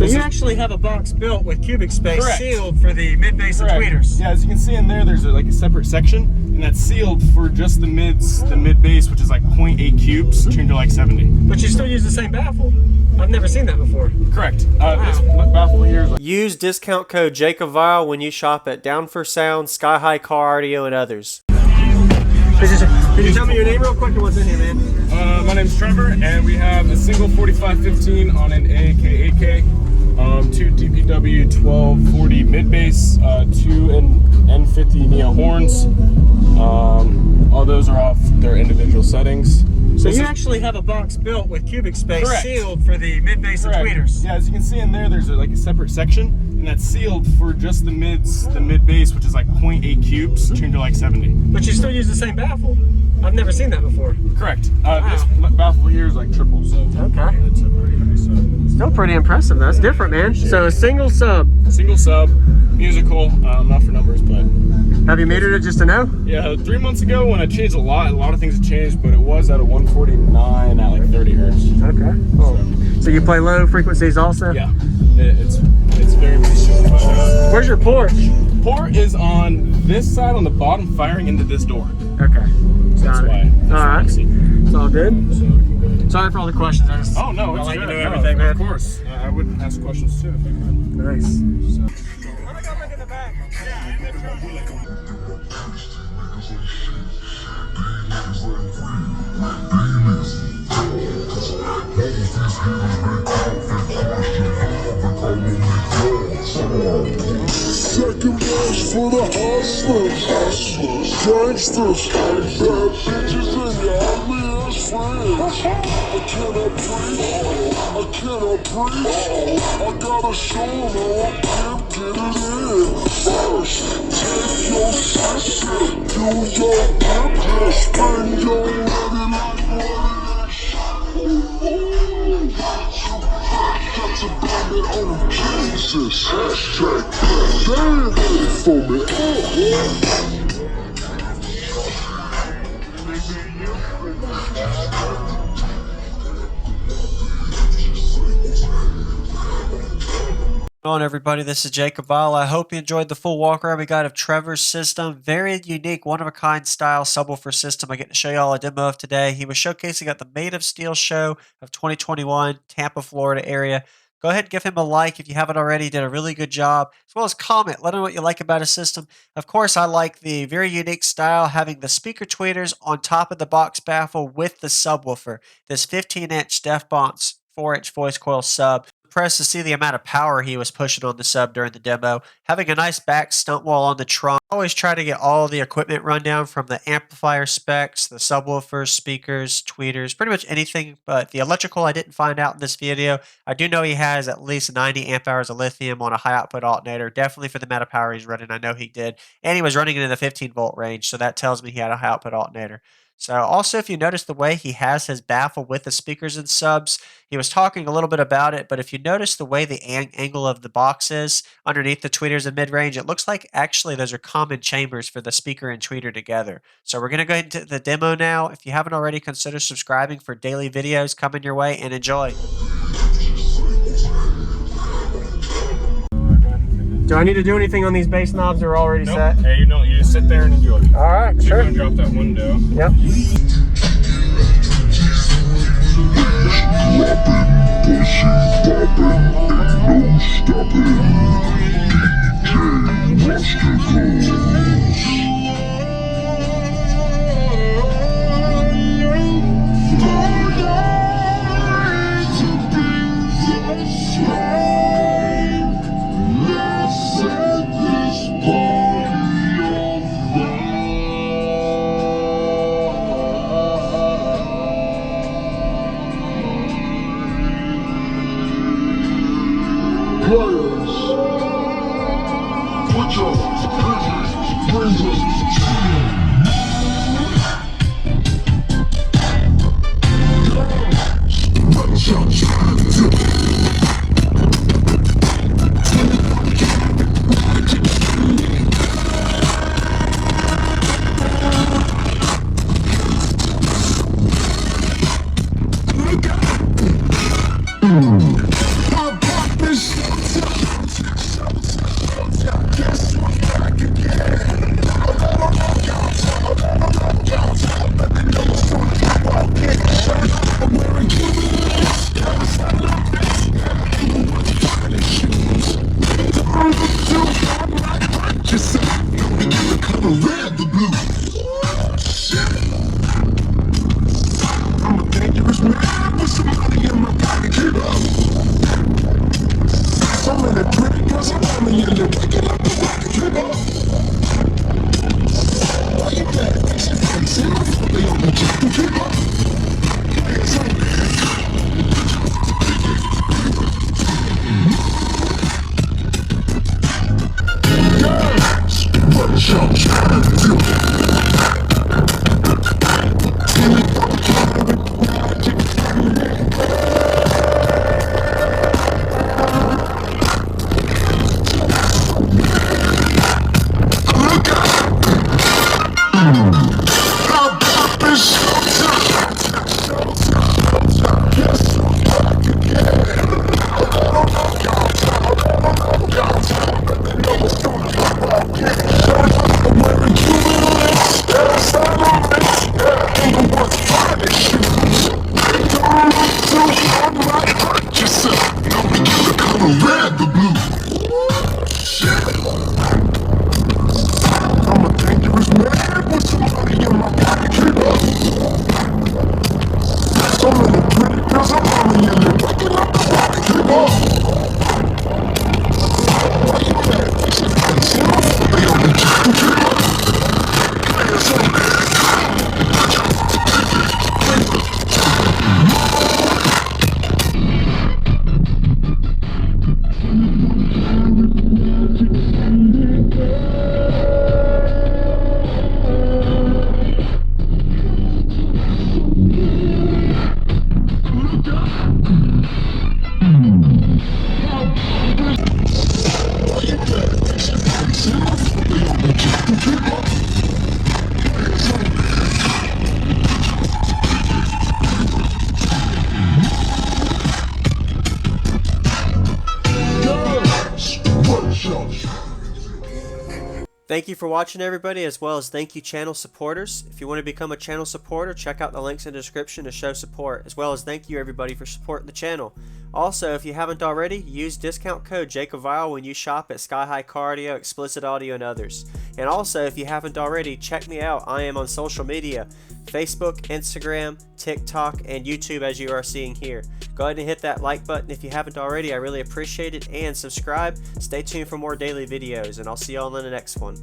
So you actually have a box built with cubic space. Correct. Sealed for the mid-bass and tweeters. Yeah, as you can see in there, there's like a separate section, and that's sealed for just the mid-bass, which is like 0.8 cubes, tuned to like 70. But you still use the same baffle. I've never seen that before. Correct. This baffle here is like... Use discount code JACOBVILE when you shop at Down for Sound, Sky High Car Audio, and others. Can you tell me your name real quick and what's in here, man? My name's Trevor, and we have a single 4515 on an AK, two DPW 1240 mid-bass, two N50 Neo horns. All those are off their individual settings. So you actually have a box built with cubic space. Correct. Sealed for the mid-bass and tweeters. Yeah, as you can see in there, there's like a separate section, and that's sealed for just the mid-bass, which is like 0.8 cubes, tuned to like 70. But you still use the same baffle. I've never seen that before. Correct. This baffle here is like triple, so okay. It's a pretty heavy sub. Still pretty impressive. That's different, man. So a single sub. Single sub, musical, not for numbers, but... Have you metered it just to know? Yeah, 3 months ago when I changed a lot of things have changed, but it was at a 149 at like 30 hertz. Okay, cool. So you play low frequencies also? Yeah, it's very peaceful. Where's your port? Port is on this side on the bottom, firing into this door. Okay. That's why. All right. It's all good. So, sorry for all the questions. I just oh no, it's like good. to know everything, man. Of course. I would ask questions too if I could. Nice. So. Second verse for the hustlers, gangsters, bad bitches and your ugliest friends. I cannot preach, I gotta show them how I can get it in. First, take your sister, do your pimp, spend your money like money. Got to blame it on Jesus. Hashtag damn it for me. Hello everybody, this is Jacob Vile. I hope you enjoyed the full walk around we got of Trevor's system. Very unique, one-of-a-kind style subwoofer system I get to show you all a demo of today. He was showcasing at the Made of Steel show of 2021, Tampa, Florida area. Go ahead and give him a like if you haven't already. He did a really good job, as well as comment. Let him know what you like about his system. Of course, I like the very unique style, having the speaker tweeters on top of the box baffle with the subwoofer. This 15-inch Def Bounce 4-inch voice coil sub. Impressed to see the amount of power he was pushing on the sub during the demo. Having a nice back stump wall on the trunk. I always try to get all the equipment rundown from the amplifier specs, the subwoofers, speakers, tweeters, pretty much anything, but the electrical I didn't find out in this video. I do know he has at least 90 amp hours of lithium on a high output alternator, definitely for the amount of power he's running. I know he did, and he was running it in the 15 volt range, so that tells me he had a high output alternator. So also, if you notice the way he has his baffle with the speakers and subs, he was talking a little bit about it, but if you notice the way the angle of the box is underneath the tweeters and mid-range, it looks like actually those are common chambers for the speaker and tweeter together. So we're going to go into the demo now. If you haven't already, consider subscribing for daily videos coming your way, and enjoy. Do I need to do anything on these bass knobs? They're already set? Hey, you don't. You just sit there and enjoy. All right, so sure. You're going to drop that window. Yep. Players, put your pinky I got this red, the blue. Shit. I'm a dangerous man with some money in my pocket. Keep up. So many pretty girls are money in there. Picking up the pocket. Keep up. Thank you for watching, everybody, as well as thank you channel supporters. If you want to become a channel supporter, check out the links in the description to show support, as well as thank you everybody for supporting the channel. Also, if you haven't already, use discount code JACOBVILE when you shop at Sky High Cardio, Explicit Audio, and others. And also, if you haven't already, check me out. I am on social media, Facebook, Instagram, TikTok, and YouTube, as you are seeing here. Go ahead and hit that like button if you haven't already. I really appreciate it. And subscribe. Stay tuned for more daily videos, and I'll see y'all in the next one.